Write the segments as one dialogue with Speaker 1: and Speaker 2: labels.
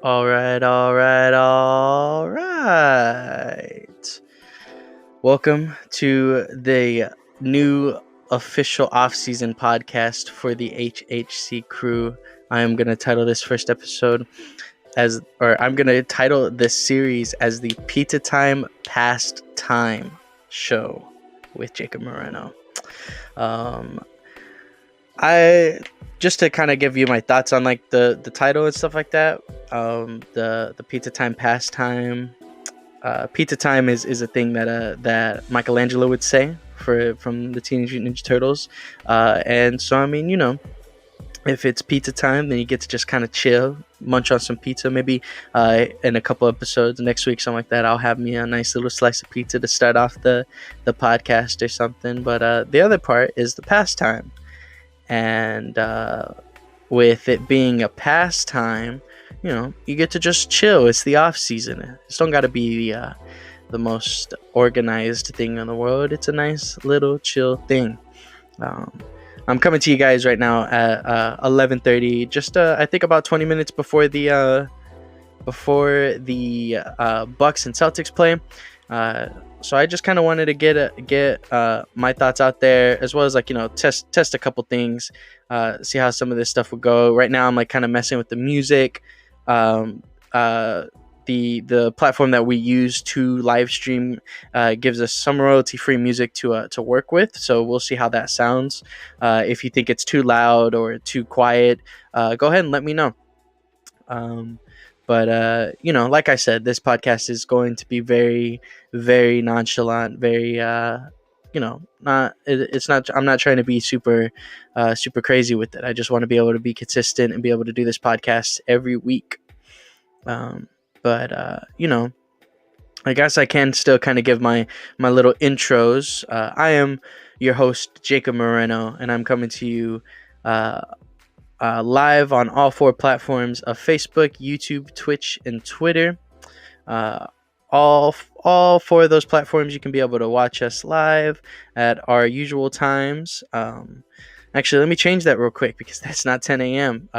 Speaker 1: All right, all right, all right. Welcome to the new official off-season podcast for the HHC crew. I am going to title this first episode I'm going to title this series as the Pizza Time Pastime show with Jacob Moreno. I just to kind of give you my thoughts on like the title and stuff like that. The Pizza Time Pastime. Pizza time is a thing that Michelangelo would say from the Teenage Mutant Ninja Turtles, and so I mean, if it's pizza time, then you get to just kind of chill, munch on some pizza. Maybe in a couple episodes next week, something like that, I'll have me a nice little slice of pizza to start off the podcast or something. But the other part is the pastime, and with it being a pastime, you get to just chill. It's the off season. It's don't got to be the most organized thing in the world. It's a nice little chill thing. I'm coming to you guys right now at 11:30. Just I think about 20 minutes before the Bucks and Celtics play. So I just kind of wanted to get my thoughts out there, as well as test a couple things, see how some of this stuff would go. Right now I'm like kind of messing with the music. The platform that we use to live stream gives us some royalty-free music to work with, so we'll see how that sounds. If you think it's too loud or too quiet, go ahead and let me know. But like I said, this podcast is going to be very, very nonchalant, very it's not. I'm not trying to be super crazy with it. I just want to be able to be consistent and be able to do this podcast every week. But I guess I can still kind of give my little intros. I am your host, Jakob Moreno, and I'm coming to you live on all 4 platforms of Facebook, YouTube, Twitch, and Twitter. All 4 of those platforms, you can be able to watch us live at our usual times. Actually, let me change that real quick, because that's not 10 a.m.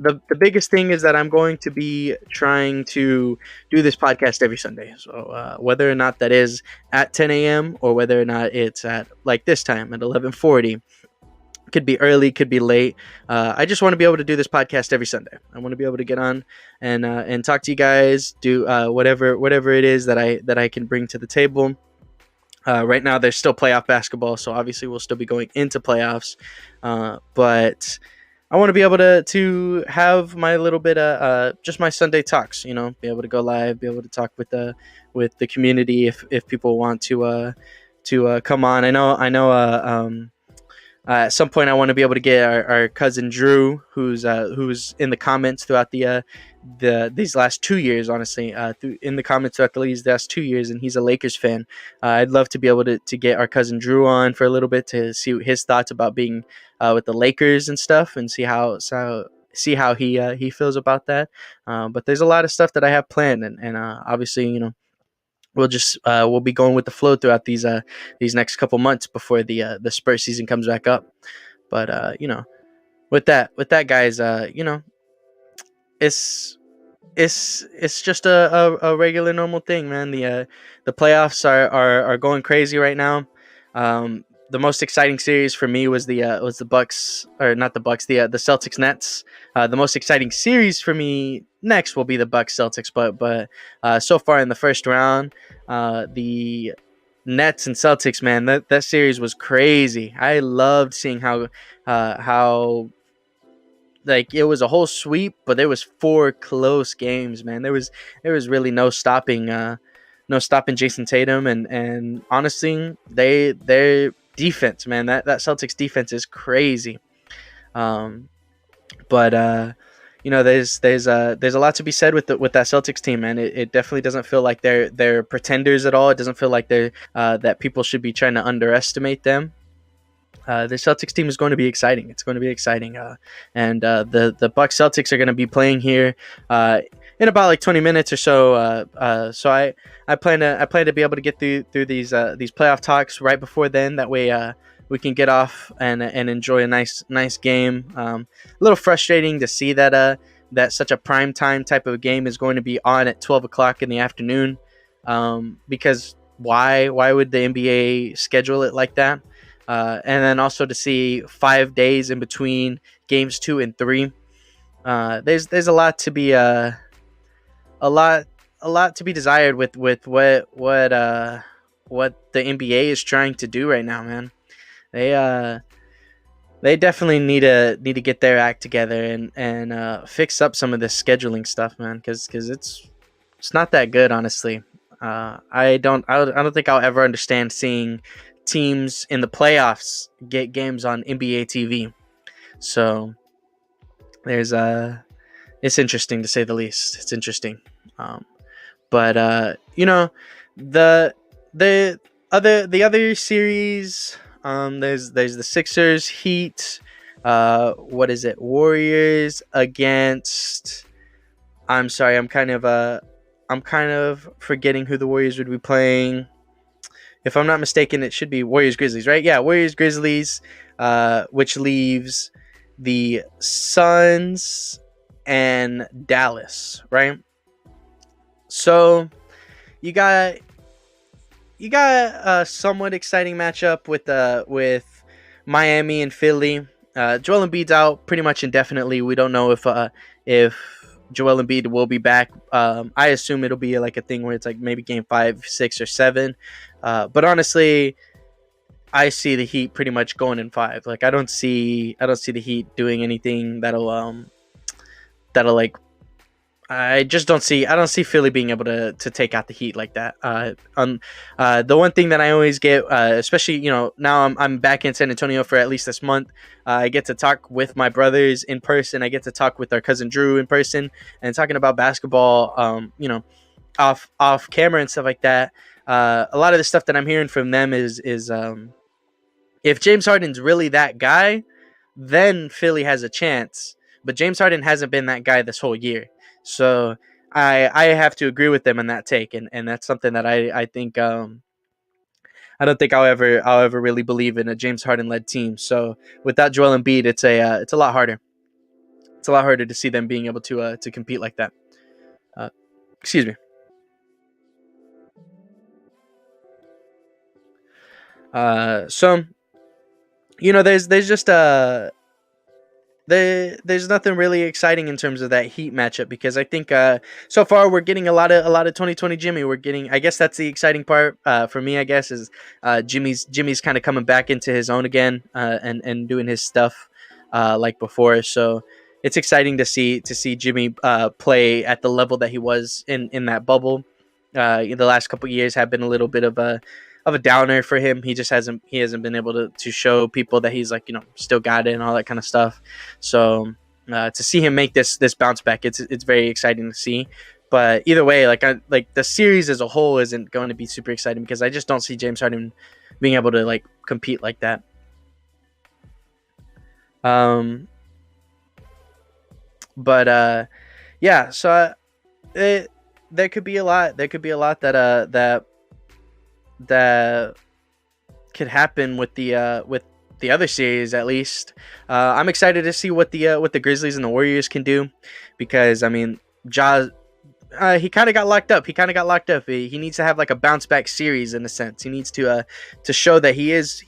Speaker 1: The biggest thing is that I'm going to be trying to do this podcast every Sunday. So whether or not that is at 10 a.m. or whether or not it's at like this time at 11:40, could be early, could be late. I just want to be able to do this podcast every Sunday. I want to be able to get on and talk to you guys, do whatever it is that I can bring to the table. Right now, there's still playoff basketball, so obviously we'll still be going into playoffs. But I want to be able to have my little bit of just my Sunday talks. Be able to go live, be able to talk with the community if people want to come on. I know. At some point, I want to be able to get our cousin Drew, who's in the comments throughout these last 2 years. Honestly, in the comments throughout these last 2 years, and he's a Lakers fan. I'd love to be able to get our cousin Drew on for a little bit to see his thoughts about being with the Lakers and stuff, and see how he feels about that. But there's a lot of stuff that I have planned, and obviously, we'll be going with the flow throughout these next couple months before the Spurs season comes back up. But with that, guys, it's just a regular normal thing, man. The playoffs are going crazy right now. The most exciting series for me was the Bucks, or not the Bucks, the Celtics Nets. The most exciting series for me next will be the Bucks Celtics, but so far in the first round, the Nets and Celtics, man, that series was crazy. I loved seeing how like it was a whole sweep, but there was 4 close games, man. There was really no stopping Jason Tatum, and honestly, their defense, man, that Celtics defense is crazy. But there's a lot to be said with that Celtics team, man. It definitely doesn't feel like they're pretenders at all. It doesn't feel like they're that people should be trying to underestimate them. The Celtics team is going to be exciting. It's going to be exciting, and the Bucks Celtics are going to be playing here in about like 20 minutes or so. So I plan to be able to get through these playoff talks right before then. That way, we can get off and enjoy a nice game. A little frustrating to see that such a prime time type of game is going to be on at 12 o'clock in the afternoon, because why would the NBA schedule it like that? And then also to see 5 days in between games 2 and 3. There's a lot to be a lot to be desired with what the NBA is trying to do right now, man. They definitely need to get their act together and fix up some of this scheduling stuff, man, because it's not that good, honestly. I don't think I'll ever understand seeing teams in the playoffs get games on NBA TV. So there's it's interesting to say the least. It's interesting. But the other series, there's the Sixers, Heat, what is it, Warriors against, I'm sorry, I'm kind of forgetting who the Warriors would be playing. If I'm not mistaken, it should be Warriors Grizzlies, right? Yeah, Warriors Grizzlies, which leaves the Suns and Dallas, right? So you got a somewhat exciting matchup with Miami and Philly. Joel Embiid's out pretty much indefinitely. We don't know if Joel Embiid will be back. I assume it'll be like a thing where it's like maybe game 5, 6, or 7. But honestly, I see the Heat pretty much going in 5. Like I don't see the Heat doing anything that'll like. I don't see Philly being able to take out the Heat like that. The one thing that I always get, especially now I'm back in San Antonio for at least this month. I get to talk with my brothers in person. I get to talk with our cousin Drew in person and talking about basketball. Off camera and stuff like that. A lot of the stuff that I'm hearing from them is if James Harden's really that guy, then Philly has a chance. But James Harden hasn't been that guy this whole year. So I have to agree with them in that take, and that's something that I think I don't think I'll ever really believe in a James Harden led team. So without Joel Embiid, it's a lot harder. It's a lot harder to see them being able to compete like that. Excuse me. So there's just there's nothing really exciting in terms of that Heat matchup, because I think so far we're getting a lot of 2020 Jimmy. We're getting, I guess that's the exciting part for me. I guess is Jimmy's kind of coming back into his own again and doing his stuff like before. So it's exciting to see Jimmy play at the level that he was in that bubble. In the last couple of years have been a little bit of a downer for him. He just hasn't been able to show people that he's like still got it and all that kind of stuff. So to see him make this bounce back, it's very exciting to see. But either way, like the series as a whole isn't going to be super exciting because I just don't see James Harden being able to like compete like that. But yeah, so there could be a lot that could happen with the other series. At least I'm excited to see what the Grizzlies and the Warriors can do, because I mean he kind of got locked up. He needs to have like a bounce back series in a sense. He needs to show that he is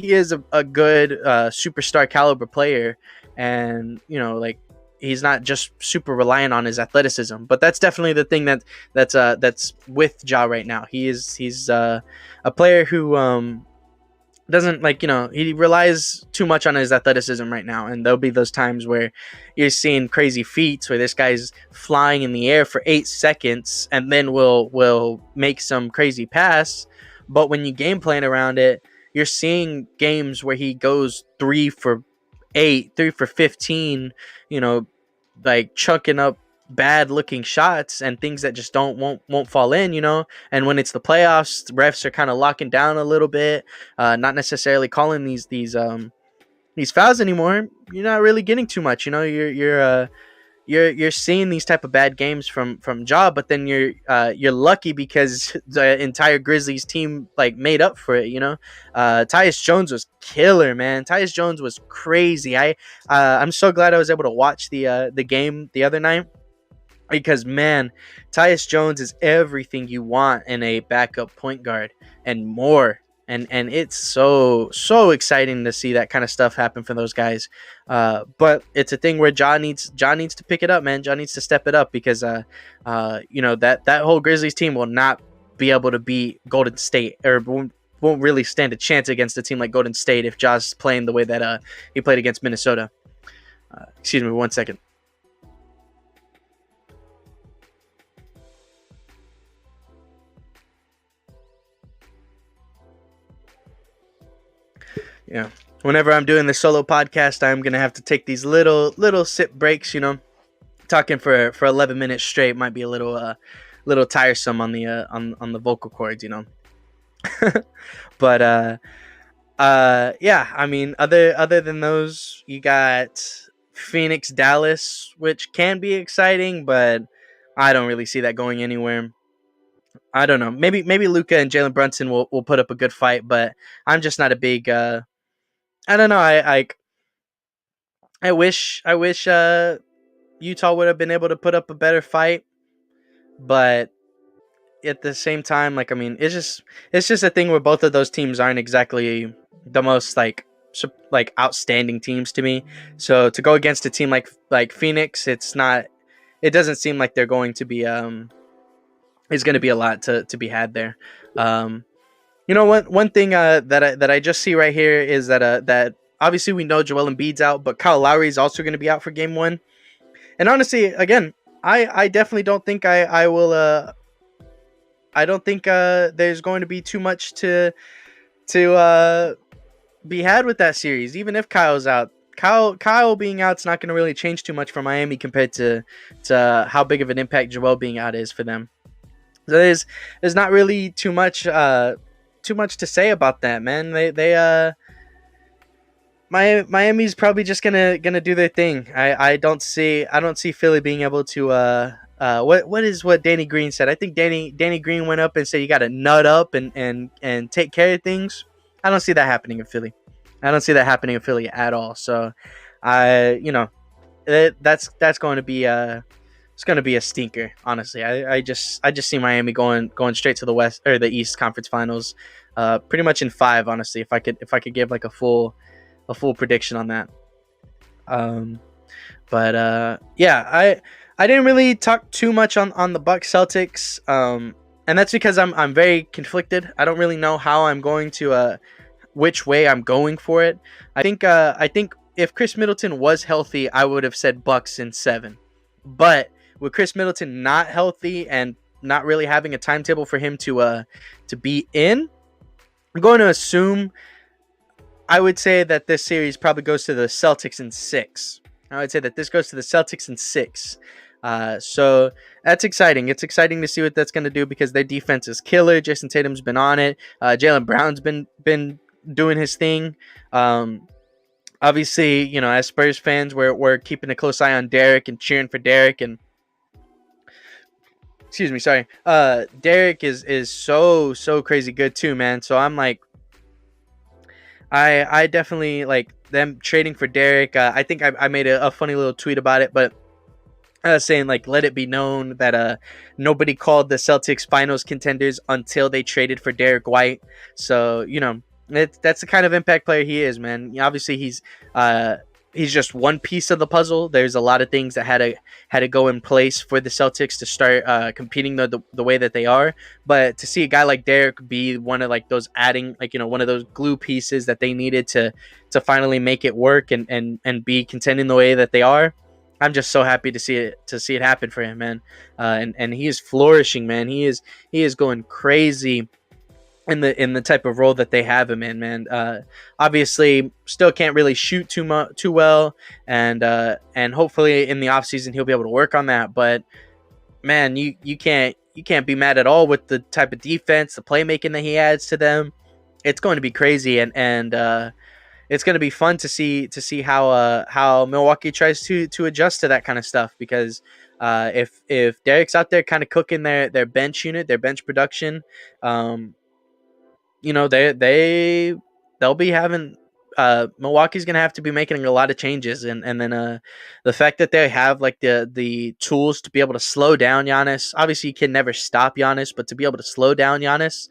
Speaker 1: a good superstar caliber player, and like he's not just super reliant on his athleticism. But that's definitely the thing that's with Ja right now. He's a player who doesn't he relies too much on his athleticism right now, and there'll be those times where you're seeing crazy feats where this guy's flying in the air for 8 seconds and then will make some crazy pass. But when you game plan around it, you're seeing games where he goes 3 for 8, 3 for 15, like chucking up bad looking shots and things that just won't fall in, and when it's the playoffs, the refs are kind of locking down a little bit, not necessarily calling these fouls anymore. You're not really getting too much, you're you're seeing these type of bad games from Ja, but then you're lucky because the entire Grizzlies team like made up for it. Tyus Jones was killer, man. Tyus Jones was crazy. I'm so glad I was able to watch the game the other night, because man, Tyus Jones is everything you want in a backup point guard and more. And it's so exciting to see that kind of stuff happen for those guys. But it's a thing where John needs to pick it up, man. John needs to step it up, because that whole Grizzlies team will not be able to beat Golden State, or won't really stand a chance against a team like Golden State if Ja's playing the way that he played against Minnesota. Excuse me, 1 second. Yeah. Whenever I'm doing the solo podcast, I'm gonna have to take these little sip breaks. Talking for 11 minutes straight might be a little tiresome on the vocal cords. But yeah. I mean, other than those, you got Phoenix, Dallas, which can be exciting, but I don't really see that going anywhere. I don't know. Maybe Luka and Jalen Brunson will put up a good fight, but I'm just not a big. I don't know. I wish Utah would have been able to put up a better fight, but at the same time, like, I mean, it's just a thing where both of those teams aren't exactly the most like outstanding teams to me. So to go against a team like Phoenix, it doesn't seem like they're going to be is going to be a lot to be had there. One thing that I just see right here is that obviously we know Joel Embiid's out, but Kyle Lowry is also going to be out for Game 1. And honestly, again, I definitely don't think I will. I don't think there's going to be too much to be had with that series, even if Kyle's out. Kyle being out's not going to really change too much for Miami compared to how big of an impact Joel being out is for them. So there's not really too much to say about that, man. Miami's probably just gonna do their thing. I don't see Philly being able to what Danny Green said. I think Danny Green went up and said you got to nut up and take care of things. I don't see that happening in Philly. I don't see that happening in Philly at all. So that's going to be it's going to be a stinker, honestly. I just see Miami going straight to the West or the East Conference Finals, pretty much in 5, honestly. If I could give like a full prediction on that. But yeah, I didn't really talk too much on the Bucks Celtics, and that's because I'm very conflicted. I don't really know how I'm going to which way I'm going for it. I think if Chris Middleton was healthy, I would have said Bucks in 7. But with Chris Middleton not healthy and not really having a timetable for him to be in, I'm going to assume. I would say that this series probably goes to the Celtics in 6. I would say that this goes to the Celtics in 6. So that's exciting. It's exciting to see what that's going to do because their defense is killer. Jason Tatum's been on it. Jaylen Brown's been doing his thing. Obviously, as Spurs fans, we're keeping a close eye on Derek and cheering for Derek. And excuse me, sorry. Derek is so crazy good too, man. So I'm like, I definitely like them trading for Derek. I think I made a funny little tweet about it, but saying like, let it be known that nobody called the Celtics finals contenders until they traded for Derek White. So that's the kind of impact player he is, man. Obviously, he's just one piece of the puzzle. There's a lot of things that had to go in place for the Celtics to start competing the way that they are. But to see a guy like Derek be one of like those adding, like, one of those glue pieces that they needed to finally make it work and be contending the way that they are, I'm just so happy to see it happen for him, man. And he is flourishing, man. He is going crazy in the type of role that they have him in, man. Obviously still can't really shoot too well, and hopefully in the offseason he'll be able to work on that. But man, you can't be mad at all with the type of defense, the playmaking that he adds to them. It's going to be crazy, and it's going to be fun to see how Milwaukee tries to adjust to that kind of stuff, because if Derek's out there kind of cooking their bench unit, their bench production, um, they'll be having Milwaukee's gonna have to be making a lot of changes, and then the fact that they have like the tools to be able to slow down Giannis. Obviously, you can never stop Giannis, but to be able to slow down Giannis,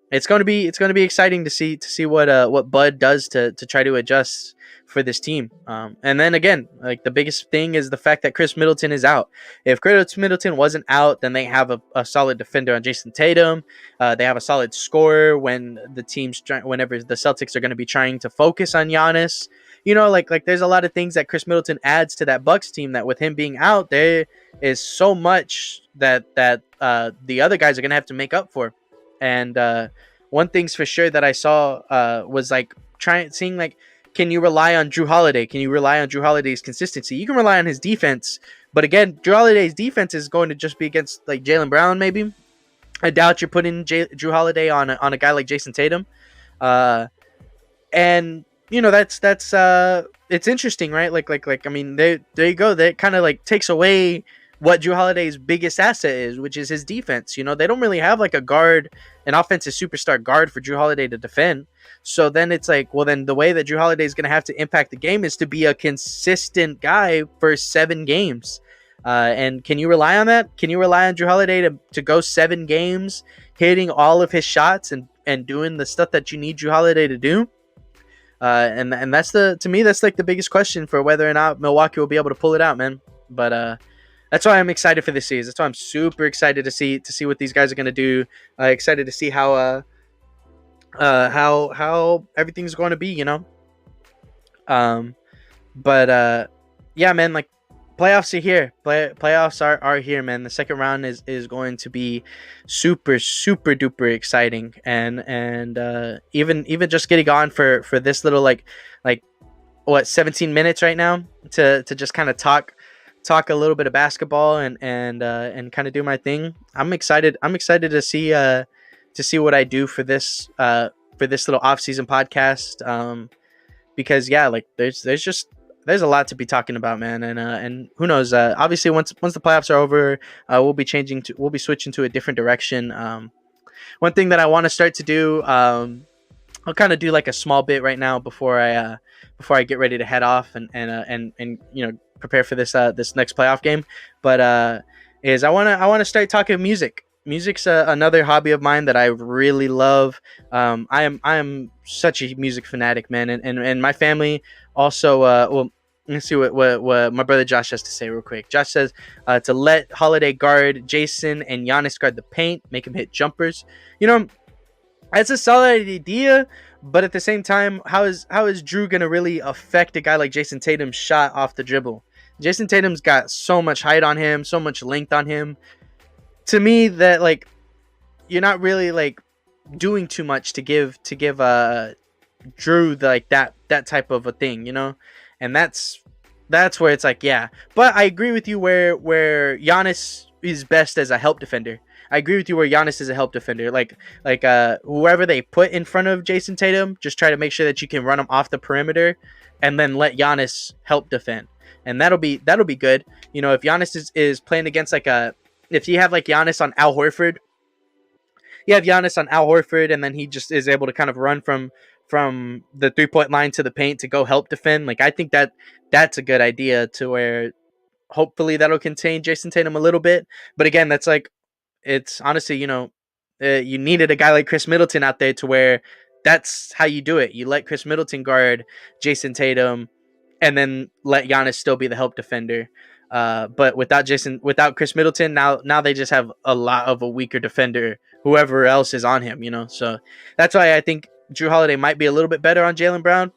Speaker 1: it's going to be exciting to see what Bud does to try to adjust for this team. And then again, like the biggest thing is the fact that Chris Middleton is out. If Chris Middleton wasn't out, then they have a solid defender on Jason Tatum. They have a solid scorer when whenever the Celtics are going to be trying to focus on Giannis. Like there's a lot of things that Chris Middleton adds to that Bucks team that with him being out, there is so much that the other guys are going to have to make up for. And one thing's for sure that I saw was like seeing like, can you rely on Jrue Holiday? Can you rely on Jrue Holiday's consistency? You can rely on his defense, but again, Jrue Holiday's defense is going to just be against like Jaylen Brown, maybe. I doubt you're putting Jrue Holiday on a guy like Jason Tatum, and that's it's interesting, right? Like I mean, there you go. That kind of like takes away what Jrue Holiday's biggest asset is, which is his defense. They don't really have like an offensive superstar guard for Jrue Holiday to defend. So then it's like, well, then the way that Jrue Holiday is going to have to impact the game is to be a consistent guy for 7 games. And can you rely on that? Can you rely on Jrue Holiday to go 7 games, hitting all of his shots and doing the stuff that you need Jrue Holiday to do? And that's to me, that's like the biggest question for whether or not Milwaukee will be able to pull it out, man. But that's why I'm excited for this series. That's why I'm super excited to see what these guys are gonna do. Excited to see how everything's going to be, But yeah, man, like playoffs are here. Playoffs are here, man. The second round is going to be super super duper exciting, and even just getting on for this little like what 17 minutes right now to just kind of talk a little bit of basketball and kind of do my thing. I'm excited to see what I do for this little off-season podcast, because yeah, like there's a lot to be talking about, man, and who knows, obviously once the playoffs are over, we'll be switching to a different direction. One thing that I want to start to do, I'll kind of do like a small bit right now before I get ready to head off and prepare for this next playoff game, but is I want to start talking music. Music's another hobby of mine that I really love. I am such a music fanatic, man, and my family also. Well, let's see what my brother Josh has to say real quick. Josh says to let Holiday guard Jason and Giannis guard the paint, make him hit jumpers. That's a solid idea, but at the same time, how is Jrue gonna really affect a guy like Jason Tatum's shot off the dribble? Jason Tatum's got so much height on him, so much length on him. To me, that like you're not really like doing too much to give Jrue like that type of a thing, and that's where it's like, yeah. But I agree with you where Giannis is best as a help defender. I agree with you where Giannis is a help defender. Like whoever they put in front of Jason Tatum, just try to make sure that you can run him off the perimeter, and then let Giannis help defend, and that'll be good. If Giannis is playing against if you have like Giannis on Al Horford, and then he just is able to kind of run from the 3-point line to the paint to go help defend. Like I think that's a good idea, to where hopefully that'll contain Jason Tatum a little bit. But again, that's like, it's honestly, you needed a guy like Chris Middleton out there to where that's how you do it. You let Chris Middleton guard Jason Tatum, and then let Giannis still be the help defender. But without Chris Middleton, now they just have a lot of a weaker defender, whoever else is on him, So that's why I think Jrue Holiday might be a little bit better on Jaylen Brown,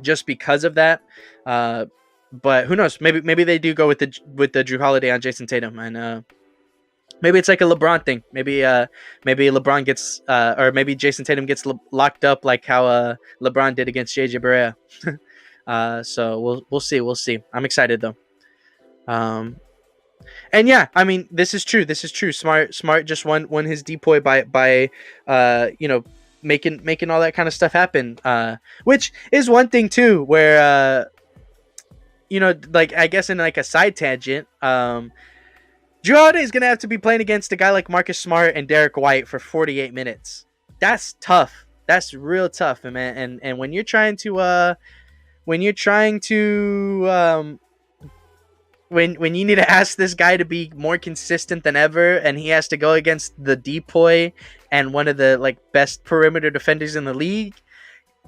Speaker 1: just because of that. But who knows? Maybe they do go with the Jrue Holiday on Jason Tatum, and maybe it's like a LeBron thing. Maybe LeBron gets or maybe Jason Tatum gets locked up like how LeBron did against JJ Barea. So we'll see. I'm excited though. And yeah, I mean, this is true. Smart just won his depoy by making all that kind of stuff happen. Which is one thing too, where like I guess in like a side tangent, Drew Holiday is gonna have to be playing against a guy like Marcus Smart and Derek White for 48 minutes. That's tough. That's real tough, man. And when you're trying to when you need to ask this guy to be more consistent than ever, and he has to go against the Depoy and one of the like best perimeter defenders in the league,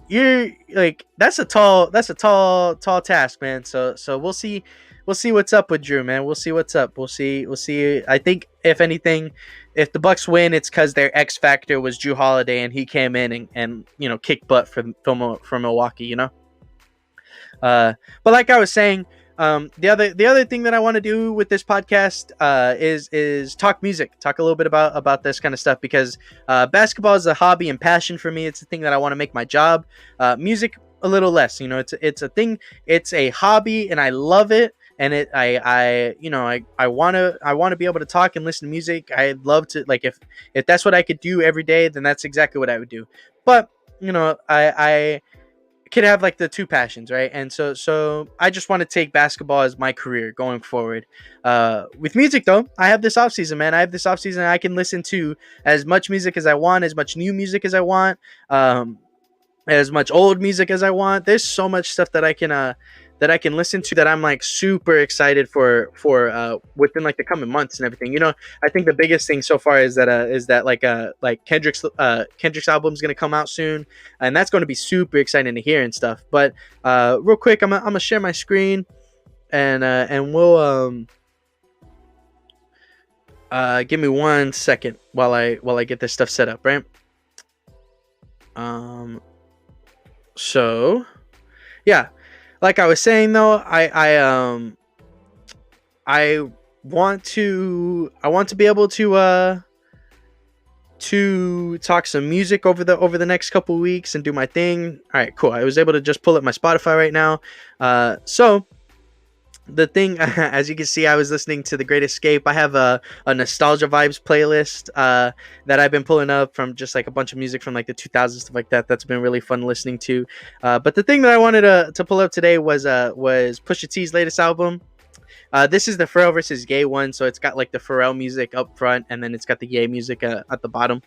Speaker 1: you're like that's a tall task, man. So we'll see what's up with Drew, man. We'll see what's up. We'll see. I think if anything, if the Bucks win, it's because their X factor was Drew Holiday, and he came in and kicked butt from Milwaukee, but like I was saying, the other thing that I want to do with this podcast is talk music, talk a little bit about this kind of stuff, because basketball is a hobby and passion for me. It's a thing that I want to make my job. Music a little less. It's a thing. It's a hobby, and I love it. And I want to be able to talk and listen to music. I'd love to, like, if that's what I could do every day, then that's exactly what I would do. But I could have like the two passions, right? And so I just want to take basketball as my career going forward. With music though, I have this off season, man. I have this off season. I can listen to as much music as I want, as much new music as I want, as much old music as I want. There's so much stuff that I can listen to that I'm like super excited for within like the coming months and everything. I think the biggest thing so far is that like Kendrick's album is gonna come out soon, and that's going to be super exciting to hear and stuff. But real quick, I'm gonna share my screen, and we'll give me 1 second while I get this stuff set up, right? So yeah. Like I was saying though, I want to be able to talk some music over the next couple weeks and do my thing. All right, cool. I was able to just pull up my Spotify right now. So the thing, as you can see, I was listening to The Great Escape. I have a nostalgia vibes playlist that I've been pulling up from just like a bunch of music from like the 2000s, stuff like that. That's been really fun listening to. But the thing that I wanted to pull up today was Pusha T's latest album. This is the Pharrell versus Ye one, so it's got like the Pharrell music up front, and then it's got the Ye music at the bottom.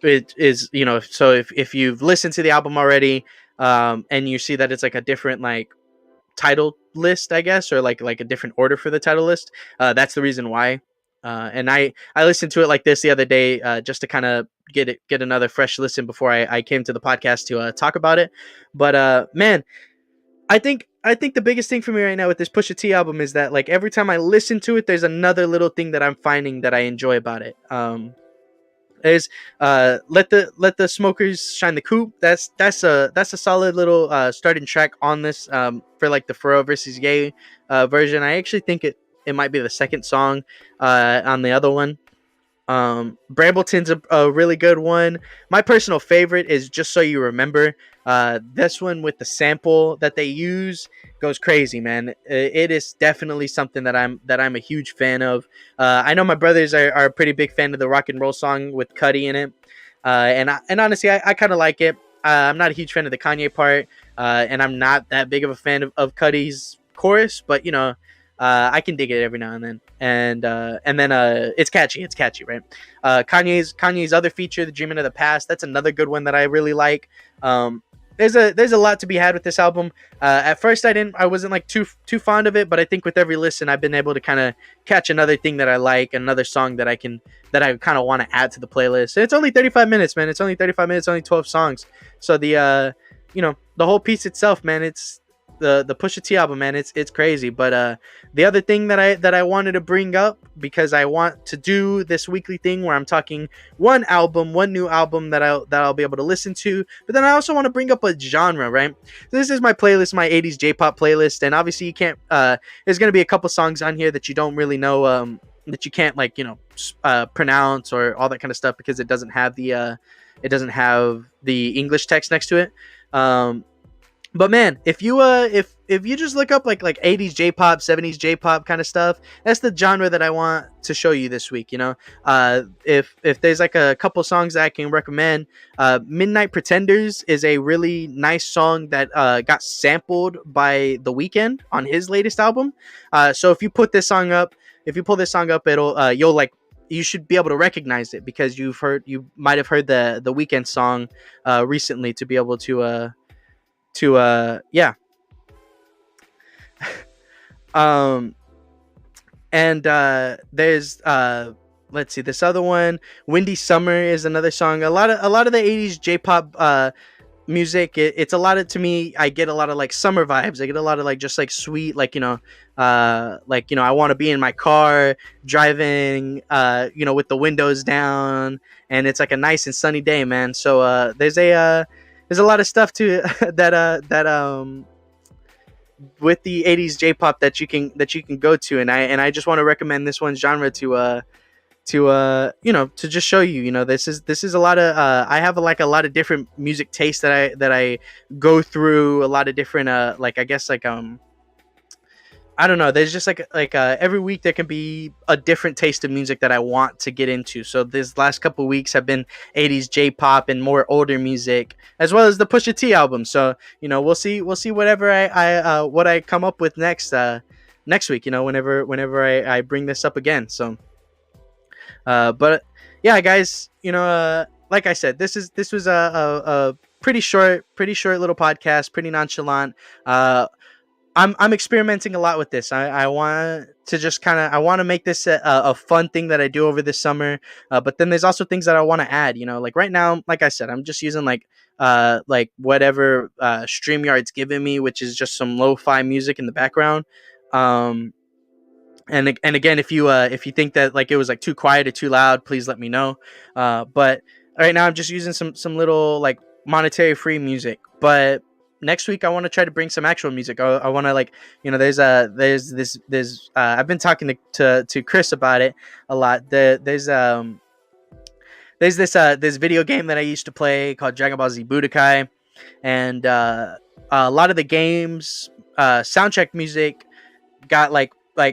Speaker 1: It is, so if you've listened to the album already, and you see that it's like a different like title list, I guess, or like a different order for the title list, that's the reason why. And I listened to it like this the other day, just to kind of get another fresh listen before I came to the podcast to talk about it. But man, I think the biggest thing for me right now with this Pusha T album is that like every time I listen to it, there's another little thing that I'm finding that I enjoy about it. Is let the smokers shine the coop. That's a solid little starting track on this, for like the Pharrell versus Ye version. I actually think it might be the second song on the other one. Brambleton's a really good one. My personal favorite is Just So You Remember. This one with the sample that they use goes crazy, man. It is definitely something that I'm a huge fan of. I know my brothers are a pretty big fan of the rock and roll song with Cudi in it. And honestly, I kind of like it. I'm not a huge fan of the Kanye part, and I'm not that big of a fan of Cudi's chorus, but I can dig it every now and then. And then it's catchy, right? Kanye's other feature, The Dreaming of the Past, that's another good one that I really like. There's a lot to be had with this album. At first I wasn't like too fond of it, but I think with every listen I've been able to kind of catch another thing that I like, another song that I kind of want to add to the playlist. And it's only 35 minutes, man. It's only 35 minutes, only 12 songs. So the whole piece itself, man, it's the Pusha T album, man, it's crazy. But the other thing that I wanted to bring up, because I want to do this weekly thing where I'm talking one new album that I'll be able to listen to, but then I also want to bring up a genre, right? So this is my playlist, my 80s J-pop playlist, and obviously you can't there's going to be a couple songs on here that you don't really know, that you can't like pronounce or all that kind of stuff, because it doesn't have the English text next to it. But man, if you just look up like 80s J-pop, 70s J-pop kind of stuff, that's the genre that I want to show you this week. If there's like a couple songs that I can recommend, Midnight Pretenders is a really nice song that got sampled by The Weeknd on his latest album. So if you pull this song up, it'll you should be able to recognize it because you might have heard the Weeknd song recently to be able to yeah. um and there's let's see, this other one, Windy Summer, is another song. A lot of the 80s J-pop music, it's a lot of, to me, I get a lot of like summer vibes. I get a lot of like just like sweet, I want to be in my car driving, with the windows down, and it's like a nice and sunny day, man. So there's a lot of stuff to that with the 80s J-pop that you can go to, and I just want to recommend this one genre to just show you, this is a lot of I have like a lot of different music tastes that I go through, a lot of different I guess I don't know. There's just every week there can be a different taste of music that I want to get into. So this last couple weeks have been 80s J-pop and more older music, as well as the Pusha T album. So we'll see whatever what I come up with next week. Whenever I bring this up again. So, but yeah, guys. Like I said, this was a pretty short little podcast, pretty nonchalant. I'm experimenting a lot with this. I want to just I want to make this a fun thing that I do over this summer. But then there's also things that I want to add. Like right now, like I said, I'm just using whatever StreamYard's giving me, which is just some lo-fi music in the background. And again, if you think that like it was like too quiet or too loud, please let me know. But right now I'm just using some little like monetary free music. But next week I want to try to bring some actual music. I want to there's I've been talking to Chris about it a lot. There's this video game that I used to play called Dragon Ball Z Budokai, and a lot of the games soundtrack music got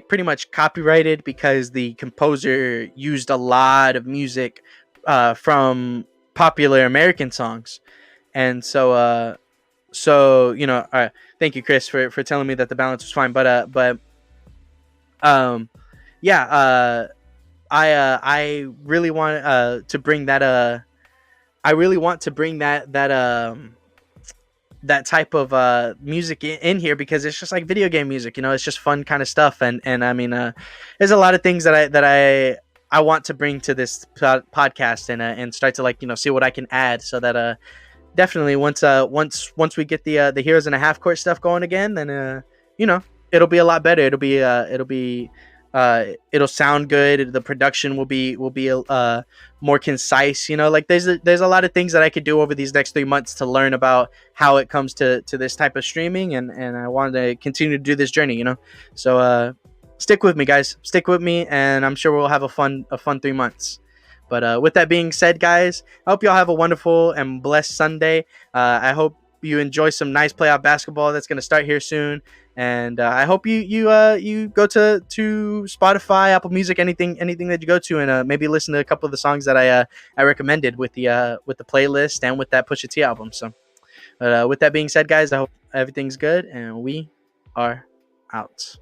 Speaker 1: pretty much copyrighted because the composer used a lot of music from popular American songs. And so thank you, Chris, for telling me that the balance was fine. But yeah, I really want to bring that I really want to bring that type of music in here, because it's just like video game music. It's just fun kind of stuff. And I mean, there's a lot of things that I want to bring to this podcast, and start to see what I can add, so that definitely once we get the Heroes in a Half Court stuff going again, then it'll be a lot better. It'll sound good. The production will be more concise. There's a lot of things that I could do over these next 3 months to learn about how it comes to this type of streaming, and I want to continue to do this journey. So stick with me, guys. Stick with me, and I'm sure we'll have a fun 3 months. But with that being said, guys, I hope y'all have a wonderful and blessed Sunday. I hope you enjoy some nice playoff basketball that's going to start here soon. And I hope you go to Spotify, Apple Music, anything that you go to, and maybe listen to a couple of the songs that I recommended with the playlist and with that Pusha T album. So, with that being said, guys, I hope everything's good, and we are out.